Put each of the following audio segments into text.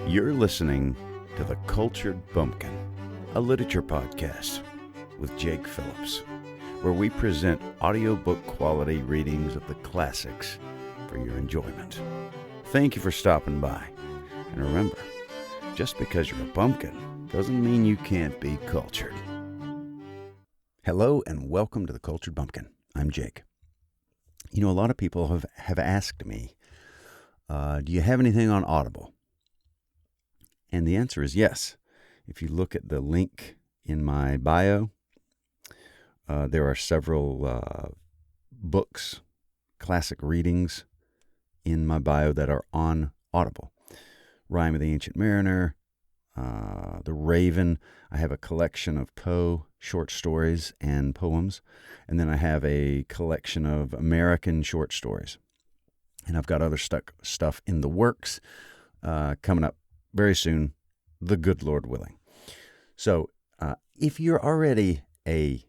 You're listening to The Cultured Bumpkin, a literature podcast with Jake Phillips, where we present audiobook quality readings of the classics for your enjoyment. Thank you for stopping by. And remember, just because you're a bumpkin doesn't mean you can't be cultured. Hello and welcome to The Cultured Bumpkin. I'm Jake. You know, a lot of people have asked me, do you have anything on Audible? And the answer is yes. If you look at the link in my bio, there are several books, classic readings in my bio that are on Audible. Rime of the Ancient Mariner, The Raven. I have a collection of Poe short stories and poems. And then I have a collection of American short stories. And I've got other stuff in the works coming up very soon, the good Lord willing. So if you're already a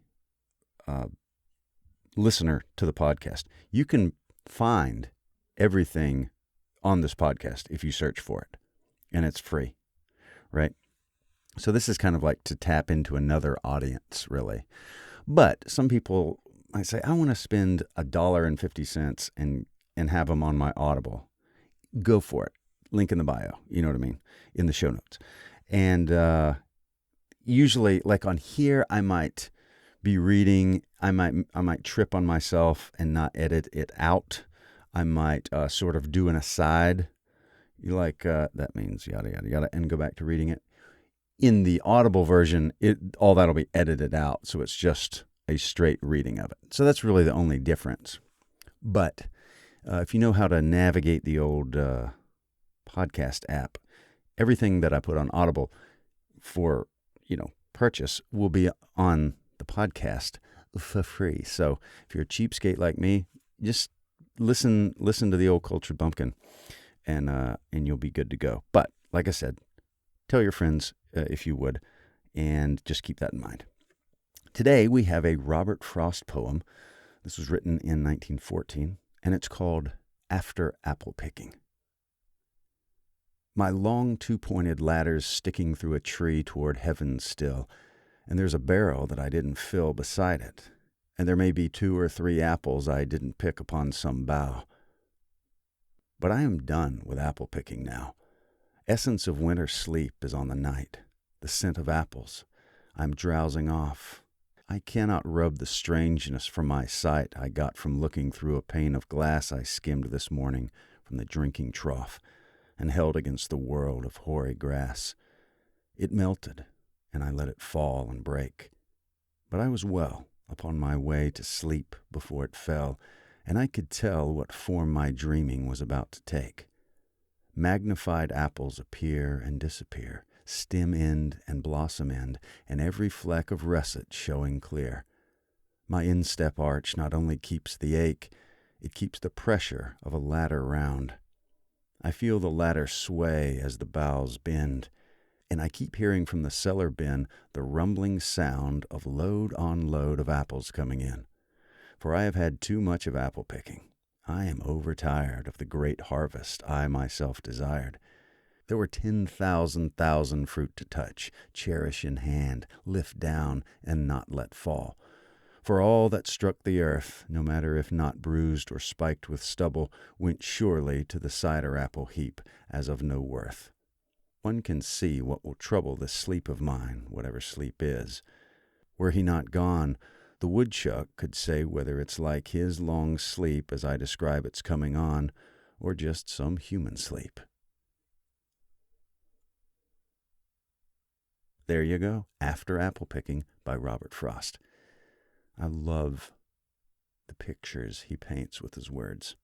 listener to the podcast, you can find everything on this podcast if you search for it. And it's free, right? So this is kind of like to tap into another audience, really. But some people might say, I want to spend $1.50 and have them on my Audible. Go for it. Link in the bio, you know what I mean, in the show notes. And usually, like on here, I might be reading, I might trip on myself and not edit it out. I might sort of do an aside, that means yada, yada, yada, and go back to reading it. In the Audible version, all that'll be edited out, so it's just a straight reading of it. So that's really the only difference. But if you know how to navigate the old podcast app, everything that I put on Audible for, purchase will be on the podcast for free. So if you're a cheapskate like me, just listen to the old Cultured Bumpkin and you'll be good to go. But like I said, tell your friends if you would, and just keep that in mind. Today we have a Robert Frost poem. This was written in 1914, and it's called After Apple Picking. My long two-pointed ladder's sticking through a tree toward heaven still, and there's a barrel that I didn't fill beside it, and there may be 2 or 3 apples I didn't pick upon some bough. But I am done with apple picking now. Essence of winter sleep is on the night, the scent of apples. I'm drowsing off. I cannot rub the strangeness from my sight I got from looking through a pane of glass I skimmed this morning from the drinking trough and held against the world of hoary grass. It melted, and I let it fall and break. But I was well upon my way to sleep before it fell, and I could tell what form my dreaming was about to take. Magnified apples appear and disappear, stem end and blossom end, and every fleck of russet showing clear. My instep arch not only keeps the ache, it keeps the pressure of a ladder round. I feel the ladder sway as the boughs bend, and I keep hearing from the cellar bin the rumbling sound of load on load of apples coming in. For I have had too much of apple picking. I am overtired of the great harvest I myself desired. There were 10,000 fruit to touch, cherish in hand, lift down, and not let fall. For all that struck the earth, no matter if not bruised or spiked with stubble, went surely to the cider apple heap as of no worth. One can see what will trouble this sleep of mine, whatever sleep is. Were he not gone, the woodchuck could say whether it's like his long sleep as I describe its coming on, or just some human sleep. There you go, After Apple Picking by Robert Frost. I love the pictures he paints with his words.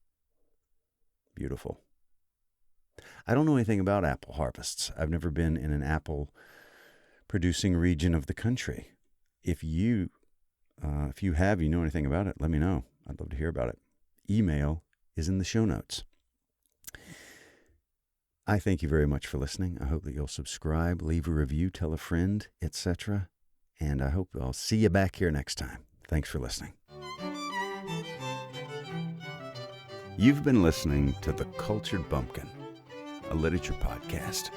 Beautiful. I don't know anything about apple harvests. I've never been in an apple-producing region of the country. If you know anything about it, let me know. I'd love to hear about it. Email is in the show notes. I thank you very much for listening. I hope that you'll subscribe, leave a review, tell a friend, etc. And I hope I'll see you back here next time. Thanks for listening. You've been listening to The Cultured Bumpkin, a literature podcast.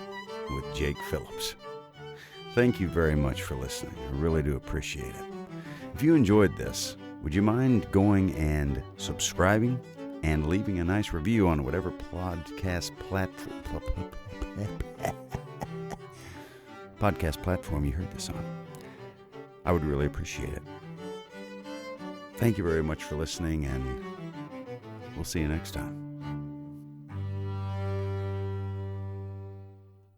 with Jake Phillips. Thank you very much for listening. I really do appreciate it. If you enjoyed this, would you mind going and subscribing and leaving a nice review on whatever podcast platform you heard this on? I would really appreciate it. Thank you very much for listening, and we'll see you next time.